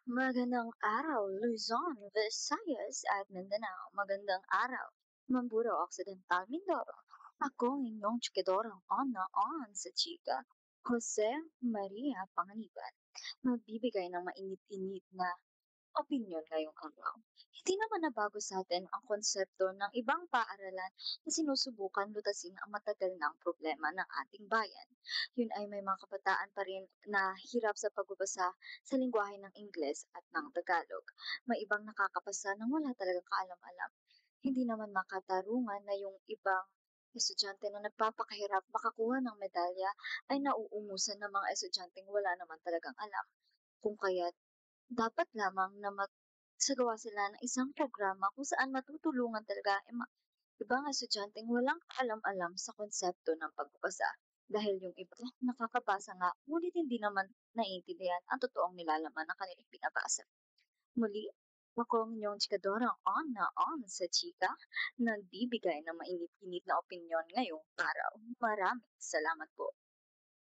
Magandang araw, Luzon, Visayas at Mindanao. Magandang araw, Mamburao Occidental, Mindoro. Ako ang inyong tsikidorang on sa chika, Jose Maria Panganiban. Magbibigay ng mainit-init na opinyon ngayong araw. Hindi naman nabago sa atin ang konsepto ng ibang paaralan na sinusubukan lutasin ang matagal ng problema ng ating bayan. Yun ay may mga kabataan pa rin na hirap sa pagbabasa sa lingwahe ng Ingles at ng Tagalog. May ibang nakakapasa nang wala talagang kaalam-alam. Hindi naman makatarungan na yung ibang estudyante na nagpapakahirap makakuha ng medalya ay nauungusan ng mga estudyanteng wala naman talagang alam. Kung kaya't dapat lamang na magsagawa sila ng isang programa kung saan matutulungan talaga ang ibang estudyanteng walang kaalam-alam sa konsepto ng pagbabasa. Dahil yung iba nakakabasa nga, ngunit hindi naman naiintindihan ang totoong nilalaman ng kanilang binabasa. Muli, ako ang inyong chikadorang on sa chika, nagbibigay ng mainit-init na opinyon ngayong araw. Maraming salamat po.